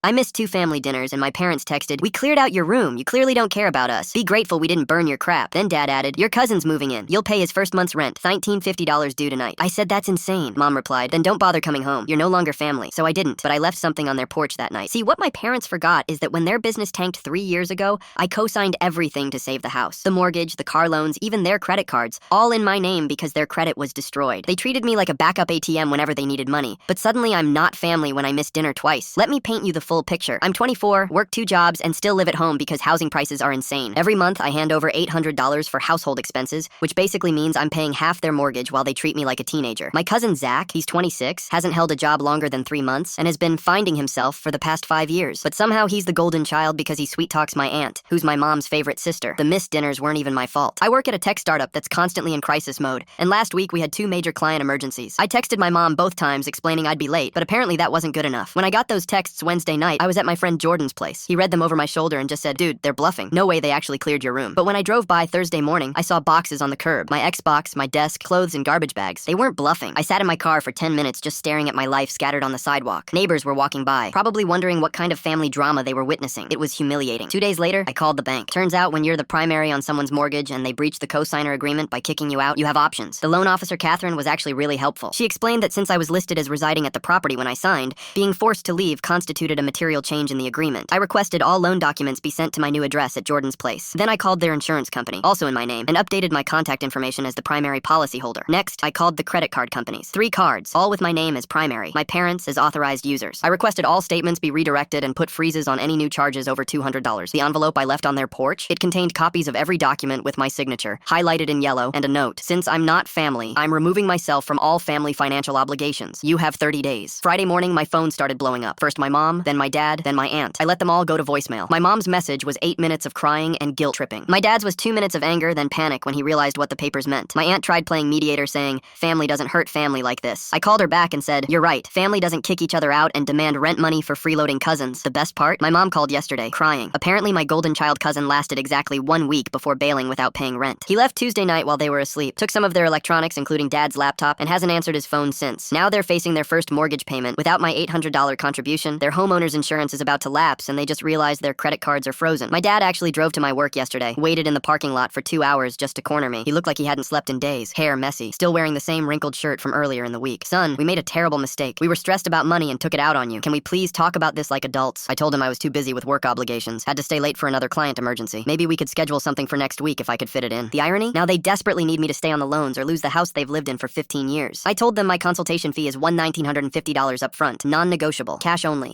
I missed 2 family dinners and my parents texted, "We cleared out your room. You clearly don't care about us. Be grateful we didn't burn your crap." Then Dad added, "Your cousin's moving in. You'll pay his first month's rent, $1950 due tonight." I said, "That's insane." Mom replied, "Then don't bother coming home. You're no longer family." So I didn't, but I left something on their porch that night. See, what my parents forgot is that when their business tanked 3 years ago, I co-signed everything to save the house. The mortgage, the car loans, even their credit cards, all in my name because their credit was destroyed. They treated me like a backup ATM whenever they needed money, but suddenly I'm not family when I miss dinner twice. Let me paint you the full picture. I'm 24, work 2 jobs, and still live at home because housing prices are insane. Every month, I hand over $800 for household expenses, which basically means I'm paying half their mortgage while they treat me like a teenager. My cousin Zach, he's 26, hasn't held a job longer than 3 months, and has been finding himself for the past 5 years. But somehow he's the golden child because he sweet talks my aunt, who's my mom's favorite sister. The missed dinners weren't even my fault. I work at a tech startup that's constantly in crisis mode, and last week we had 2 major client emergencies. I texted my mom both times explaining I'd be late, but apparently that wasn't good enough. When I got those texts Wednesday night, I was at my friend Jordan's place. He read them over my shoulder and just said, "Dude, they're bluffing. No way they actually cleared your room." But when I drove by Thursday morning, I saw boxes on the curb. My Xbox, my desk, clothes, and garbage bags. They weren't bluffing. I sat in my car for 10 minutes just staring at my life scattered on the sidewalk. Neighbors were walking by, probably wondering what kind of family drama they were witnessing. It was humiliating. 2 days later, I called the bank. Turns out when you're the primary on someone's mortgage and they breach the co-signer agreement by kicking you out, you have options. The loan officer, Catherine, was actually really helpful. She explained that since I was listed as residing at the property when I signed, being forced to leave constituted a material change in the agreement. I requested all loan documents be sent to my new address at Jordan's place. Then I called their insurance company, also in my name, and updated my contact information as the primary policyholder. Next, I called the credit card companies. 3 cards, all with my name as primary, my parents as authorized users. I requested all statements be redirected and put freezes on any new charges over $200. The envelope I left on their porch, it contained copies of every document with my signature, highlighted in yellow, and a note. "Since I'm not family, I'm removing myself from all family financial obligations. You have 30 days. Friday morning, my phone started blowing up. First my mom, then my dad, then my aunt. I let them all go to voicemail. My mom's message was 8 minutes of crying and guilt tripping. My dad's was 2 minutes of anger, then panic when he realized what the papers meant. My aunt tried playing mediator, saying, "Family doesn't hurt family like this." I called her back and said, "You're right. Family doesn't kick each other out and demand rent money for freeloading cousins." The best part? My mom called yesterday, crying. Apparently my golden child cousin lasted exactly 1 week before bailing without paying rent. He left Tuesday night while they were asleep, took some of their electronics, including Dad's laptop, and hasn't answered his phone since. Now they're facing their first mortgage payment. Without my $800 contribution, their homeowner's insurance is about to lapse, and they just realized their credit cards are frozen. My dad actually drove to my work yesterday, waited in the parking lot for 2 hours just to corner me. He looked like he hadn't slept in days, hair messy, still wearing the same wrinkled shirt from earlier in the week. "Son, we made a terrible mistake. We were stressed about money and took it out on you. Can we please talk about this like adults?" I told him I was too busy with work obligations, had to stay late for another client emergency. Maybe we could schedule something for next week if I could fit it in. The irony? Now they desperately need me to stay on the loans or lose the house they've lived in for 15 years. I told them my consultation fee is $1,950 up front, non-negotiable, cash only.